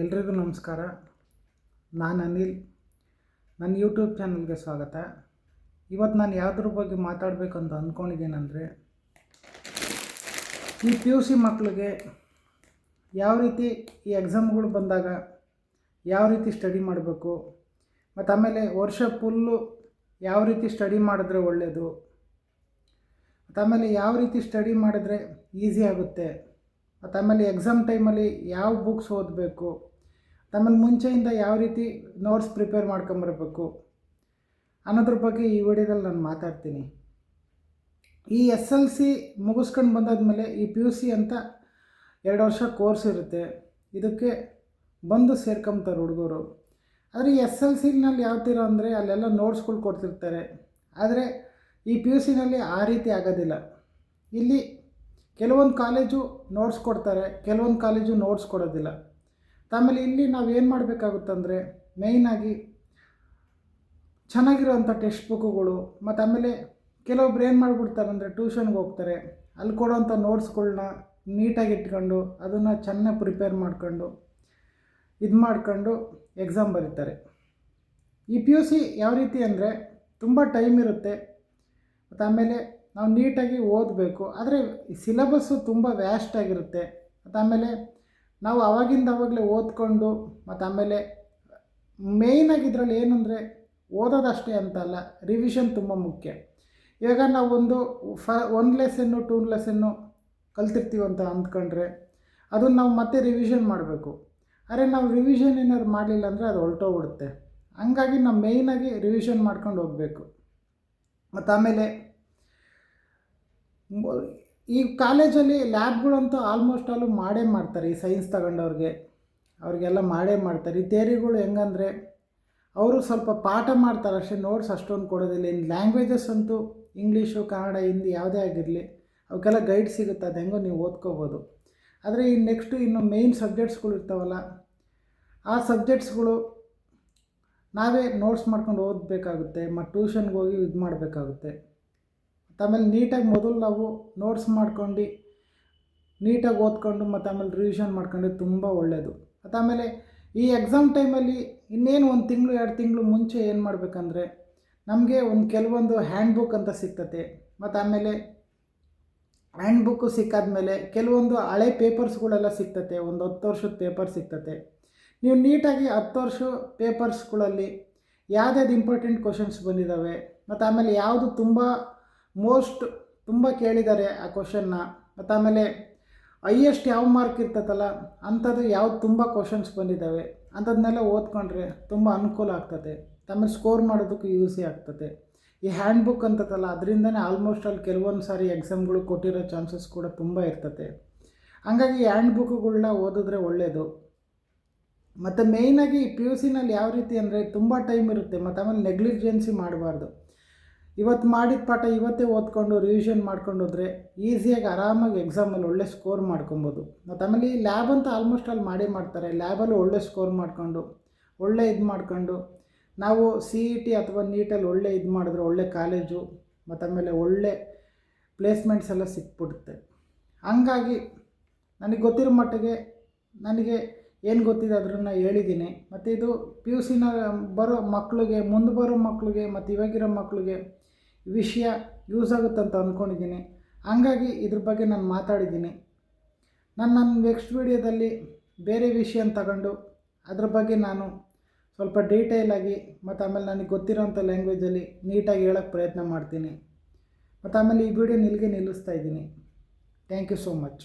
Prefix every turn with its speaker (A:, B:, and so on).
A: ಎಲ್ರಿಗೂ ನಮಸ್ಕಾರ. ನಾನು ಅನಿಲ್. ನನ್ನ ಯೂಟ್ಯೂಬ್ ಚಾನಲ್ಗೆ ಸ್ವಾಗತ. ಇವತ್ತು ನಾನು ಯಾವುದ್ರ ಬಗ್ಗೆ ಮಾತಾಡಬೇಕು ಅಂತ ಅಂದ್ಕೊಂಡಿದ್ದೀನಂದರೆ, ಈ ಪಿ ಯು ಸಿ ಮಕ್ಕಳಿಗೆ ಯಾವ ರೀತಿ ಈ ಎಕ್ಸಾಮ್ಗಳು ಬಂದಾಗ ಯಾವ ರೀತಿ ಸ್ಟಡಿ ಮಾಡಬೇಕು, ಮತ್ತು ಆಮೇಲೆ ವರ್ಷ ಫುಲ್ಲು ಯಾವ ರೀತಿ ಸ್ಟಡಿ ಮಾಡಿದ್ರೆ ಒಳ್ಳೆಯದು, ಮತ್ತು ಆಮೇಲೆ ಯಾವ ರೀತಿ ಸ್ಟಡಿ ಮಾಡಿದ್ರೆ ಈಸಿ ಆಗುತ್ತೆ, ಮತ್ತು ಆಮೇಲೆ ಎಕ್ಸಾಮ್ ಟೈಮಲ್ಲಿ ಯಾವ ಬುಕ್ಸ್ ಓದಬೇಕು, ಆಮೇಲೆ ಮುಂಚೆಯಿಂದ ಯಾವ ರೀತಿ ನೋಟ್ಸ್ ಪ್ರಿಪೇರ್ ಮಾಡ್ಕೊಂಬರ್ಬೇಕು ಅನ್ನೋದ್ರ ಬಗ್ಗೆ ಈ ವಿಡಿಯೋದಲ್ಲಿ ನಾನು ಮಾತಾಡ್ತೀನಿ. ಈ SLC ಮುಗಿಸ್ಕೊಂಡು ಬಂದಾದಮೇಲೆ ಈ ಪಿ ಯು ಸಿ ಅಂತ 2 ವರ್ಷ ಕೋರ್ಸ್ ಇರುತ್ತೆ. ಇದಕ್ಕೆ ಬಂದು ಸೇರ್ಕೊಂತಾರೆ ಹುಡುಗರು. ಆದರೆ ಈ SLCನಲ್ಲಿ ಯಾವ ಥರ ಅಂದರೆ ಅಲ್ಲೆಲ್ಲ ನೋಟ್ಸ್ಗಳು ಕೊಡ್ತಿರ್ತಾರೆ. ಆದರೆ ಈ ಪಿ ಯು ಸಿನಲ್ಲಿ ಆ ರೀತಿ ಆಗೋದಿಲ್ಲ. ಇಲ್ಲಿ ಕೆಲವೊಂದು ಕಾಲೇಜು ನೋಟ್ಸ್ ಕೊಡ್ತಾರೆ, ಕೆಲವೊಂದು ಕಾಲೇಜು ನೋಟ್ಸ್ ಕೊಡೋದಿಲ್ಲ. ಆಮೇಲೆ ಇಲ್ಲಿ ನಾವು ಏನು ಮಾಡಬೇಕಾಗುತ್ತಂದರೆ, ಮೇಯ್ನಾಗಿ ಚೆನ್ನಾಗಿರೋವಂಥ ಟೆಕ್ಸ್ಟ್ ಬುಕ್ಕುಗಳು, ಮತ್ತು ಆಮೇಲೆ ಕೆಲವೊಬ್ರು ಏನು ಮಾಡಿಬಿಡ್ತಾರೆ ಅಂದರೆ ಟ್ಯೂಷನ್ಗೆ ಹೋಗ್ತಾರೆ, ಅಲ್ಲಿ ಕೊಡೋವಂಥ ನೋಟ್ಸ್ಗಳ್ನ ನೀಟಾಗಿ ಇಟ್ಕೊಂಡು ಅದನ್ನು ಚೆನ್ನಾಗಿ ಪ್ರಿಪೇರ್ ಮಾಡ್ಕೊಂಡು ಮಾಡ್ಕೊಂಡು ಎಕ್ಸಾಮ್ ಬರೀತಾರೆ. ಈ ಪಿ ಯು ಸಿ ಯಾವ ರೀತಿ ಅಂದರೆ ತುಂಬ ಟೈಮ್ ಇರುತ್ತೆ, ಮತ್ತು ಆಮೇಲೆ ನಾವು ನೀಟಾಗಿ ಓದಬೇಕು. ಆದರೆ ಸಿಲೆಬಸ್ಸು ತುಂಬ ವ್ಯಾಸ್ಟ್ ಆಗಿರುತ್ತೆ. ಮತ್ತು ಆಮೇಲೆ ನಾವು ಆವಾಗಲೇ ಓದ್ಕೊಂಡು, ಮತ್ತು ಆಮೇಲೆ ಮೇಯ್ನಾಗಿ ಇದರಲ್ಲಿ ಏನಂದರೆ ಓದೋದಷ್ಟೇ ಅಂತಲ್ಲ, ರಿವಿಷನ್ ತುಂಬ ಮುಖ್ಯ. ಇವಾಗ ನಾವು ಒಂದು ಲೆಸನ್ನು 2 ಲೆಸನ್ನು ಕಲ್ತಿರ್ತೀವಿ ಅಂತ ಅಂದ್ಕೊಂಡ್ರೆ ಅದನ್ನು ನಾವು ಮತ್ತೆ ರಿವಿಷನ್ ಮಾಡಬೇಕು. ಆದರೆ ನಾವು ರಿವಿಷನ್ ಏನಾದ್ರು ಮಾಡಲಿಲ್ಲ ಅಂದರೆ ಅದು ಹೊರಟೋಗ್ಬಿಡುತ್ತೆ. ಹಂಗಾಗಿ ನಾವು ಮೇಯ್ನಾಗಿ ರಿವಿಷನ್ ಮಾಡ್ಕೊಂಡು ಹೋಗಬೇಕು. ಮತ್ತು ಆಮೇಲೆ ಈ ಕಾಲೇಜಲ್ಲಿ ಲ್ಯಾಬ್ಗಳಂತೂ ಆಲ್ಮೋಸ್ಟ್ ಆಲು ಮಾಡೇ ಮಾಡ್ತಾರೆ. ಈ ಸೈನ್ಸ್ ತಗೊಂಡವ್ರಿಗೆ ಅವ್ರಿಗೆಲ್ಲ ಮಾಡೇ ಮಾಡ್ತಾರೆ. ಈ ಥಿಯರಿಗಳು ಹೆಂಗಂದರೆ ಅವರು ಸ್ವಲ್ಪ ಪಾಠ ಮಾಡ್ತಾರೆ ಅಷ್ಟೇ, ನೋಟ್ಸ್ ಅಷ್ಟೊಂದು ಕೊಡೋದಿಲ್ಲ. ಇನ್ನು ಲ್ಯಾಂಗ್ವೇಜಸ್ ಅಂತೂ ಇಂಗ್ಲೀಷು, ಕನ್ನಡ, ಹಿಂದಿ ಯಾವುದೇ ಆಗಿರಲಿ ಅವಕ್ಕೆಲ್ಲ ಗೈಡ್ ಸಿಗುತ್ತೆ, ಅದು ಹೆಂಗೋ ನೀವು ಓದ್ಕೋಬೋದು. ಆದರೆ ಈ ಇನ್ನು ಮೇಯ್ನ್ ಸಬ್ಜೆಕ್ಟ್ಸ್ಗಳು ಇರ್ತಾವಲ್ಲ, ಆ ಸಬ್ಜೆಕ್ಟ್ಸ್ಗಳು ನಾವೇ ನೋಟ್ಸ್ ಮಾಡ್ಕೊಂಡು ಓದಬೇಕಾಗುತ್ತೆ, ಮತ್ತು ಟ್ಯೂಷನ್ಗೆ ಹೋಗಿ ಮಾಡಬೇಕಾಗುತ್ತೆ. ಮತ್ತು ಆಮೇಲೆ ನೀಟಾಗಿ ಮೊದಲು ನಾವು ನೋಟ್ಸ್ ಮಾಡ್ಕೊಂಡು ನೀಟಾಗಿ ಓದ್ಕೊಂಡು, ಮತ್ತು ಆಮೇಲೆ ರಿವಿಷನ್ ಮಾಡ್ಕೊಂಡ್ರೆ ತುಂಬ ಒಳ್ಳೆಯದು. ಮತ್ತು ಆಮೇಲೆ ಈ ಎಕ್ಸಾಮ್ ಟೈಮಲ್ಲಿ ಇನ್ನೇನು 1 ತಿಂಗಳು 2 ತಿಂಗಳು ಮುಂಚೆ ಏನು ಮಾಡಬೇಕಂದ್ರೆ, ನಮಗೆ ಕೆಲವೊಂದು ಹ್ಯಾಂಡ್ ಬುಕ್ ಅಂತ ಸಿಗ್ತತೆ. ಮತ್ತು ಆಮೇಲೆ ಹ್ಯಾಂಡ್ ಬುಕ್ಕು ಸಿಕ್ಕಾದ್ಮೇಲೆ ಕೆಲವೊಂದು ಹಳೆ ಪೇಪರ್ಸ್ಗಳೆಲ್ಲ ಸಿಗ್ತತೆ. ಒಂದು 10 ವರ್ಷದ ಪೇಪರ್ ಸಿಗ್ತತೆ. ನೀವು ನೀಟಾಗಿ 10 ವರ್ಷ ಪೇಪರ್ಸ್ಗಳಲ್ಲಿ ಯಾವ್ದು ಇಂಪಾರ್ಟೆಂಟ್ ಕ್ವಶನ್ಸ್ ಬಂದಿದ್ದಾವೆ, ಮತ್ತು ಆಮೇಲೆ ಯಾವುದು ತುಂಬ ಕೇಳಿದ್ದಾರೆ ಆ ಕ್ವಶನ್ನ, ಮತ್ತು ಆಮೇಲೆ ಹೈಯೆಸ್ಟ್ ಯಾವ ಮಾರ್ಕ್ ಇರ್ತದಲ್ಲ ಅಂಥದ್ದು ಯಾವ್ದು ತುಂಬ ಕ್ವಶನ್ಸ್ ಬಂದಿದ್ದಾವೆ ಅಂಥದ್ದನ್ನೆಲ್ಲ ಓದ್ಕೊಂಡ್ರೆ ತುಂಬ ಅನುಕೂಲ ಆಗ್ತದೆ. ಆಮೇಲೆ ಸ್ಕೋರ್ ಮಾಡೋದಕ್ಕೂ ಯೂಸಿ ಆಗ್ತದೆ. ಈ ಹ್ಯಾಂಡ್ ಬುಕ್ ಅಂತದಲ್ಲ, ಅದರಿಂದನೇ ಆಲ್ಮೋಸ್ಟ್ ಅಲ್ಲಿ ಕೆಲವೊಂದು ಸಾರಿ ಎಕ್ಸಾಮ್ಗಳು ಕೊಟ್ಟಿರೋ ಚಾನ್ಸಸ್ ಕೂಡ ತುಂಬ ಇರ್ತದೆ. ಹಂಗಾಗಿ ಈ ಹ್ಯಾಂಡ್ ಬುಕ್ಗಳನ್ನ ಓದಿದ್ರೆ ಒಳ್ಳೆಯದು. ಮತ್ತು ಮೇಯ್ನಾಗಿ ಪಿ ಯು ಸಿನಲ್ಲಿ ಯಾವ ರೀತಿ ಅಂದರೆ ತುಂಬ ಟೈಮ್ ಇರುತ್ತೆ, ಮತ್ತು ಆಮೇಲೆ ನೆಗ್ಲಿಜೆನ್ಸಿ ಮಾಡಬಾರ್ದು. ಇವತ್ತು ಮಾಡಿದ ಪಾಠ ಇವತ್ತೇ ಓದ್ಕೊಂಡು ರಿವಿಷನ್ ಮಾಡ್ಕೊಂಡು ಹೋದರೆ ಈಸಿಯಾಗಿ ಆರಾಮಾಗಿ ಎಕ್ಸಾಮಲ್ಲಿ ಒಳ್ಳೆ ಸ್ಕೋರ್ ಮಾಡ್ಕೊಬೋದು. ಮತ್ತು ಆಮೇಲೆ ಈ ಲ್ಯಾಬ್ ಅಂತ ಆಲ್ಮೋಸ್ಟ್ ಅಲ್ಲಿ ಮಾಡೇ ಮಾಡ್ತಾರೆ. ಲ್ಯಾಬಲ್ಲಿ ಒಳ್ಳೆ ಸ್ಕೋರ್ ಮಾಡಿಕೊಂಡು ಒಳ್ಳೆ ಮಾಡ್ಕೊಂಡು ನಾವು CET ಅಥವಾ ನೀಟಲ್ಲಿ ಒಳ್ಳೆ ಮಾಡಿದ್ರೆ ಒಳ್ಳೆ ಕಾಲೇಜು, ಮತ್ತು ಆಮೇಲೆ ಒಳ್ಳೆ ಪ್ಲೇಸ್ಮೆಂಟ್ಸ್ ಎಲ್ಲ ಸಿಕ್ಬಿಡುತ್ತೆ. ಹಂಗಾಗಿ ನನಗೆ ಗೊತ್ತಿರೋ ಮಟ್ಟಿಗೆ ನನಗೆ ಏನು ಗೊತ್ತಿದೆ ಅದನ್ನು ಹೇಳಿದ್ದೀನಿ. ಮತ್ತು ಇದು ಪಿ ಯು ಸಿನ ಬರೋ ಮಕ್ಕಳಿಗೆ, ಮುಂದೆ ಬರೋ ಮಕ್ಕಳಿಗೆ, ಮತ್ತು ಇವಾಗಿರೋ ಮಕ್ಕಳಿಗೆ ವಿಷಯ ಯೂಸ್ ಆಗುತ್ತಂತ ಅಂದ್ಕೊಂಡಿದ್ದೀನಿ. ಹಂಗಾಗಿ ಇದ್ರ ಬಗ್ಗೆ ನಾನು ಮಾತಾಡಿದ್ದೀನಿ. ನನ್ನ ನೆಕ್ಸ್ಟ್ ವೀಡಿಯೋದಲ್ಲಿ ಬೇರೆ ವಿಷಯನ ತಗೊಂಡು ಅದ್ರ ಬಗ್ಗೆ ನಾನು ಸ್ವಲ್ಪ ಡೀಟೇಲಾಗಿ, ಮತ್ತು ಆಮೇಲೆ ನನಗೆ ಗೊತ್ತಿರೋಂಥ ಲ್ಯಾಂಗ್ವೇಜಲ್ಲಿ ನೀಟಾಗಿ ಹೇಳೋಕ್ಕೆ ಪ್ರಯತ್ನ ಮಾಡ್ತೀನಿ. ಮತ್ತು ಆಮೇಲೆ ಈ ವಿಡಿಯೋ ನಿಲ್ಲಿಸ್ತಾ ಇದ್ದೀನಿ. Thank you so much.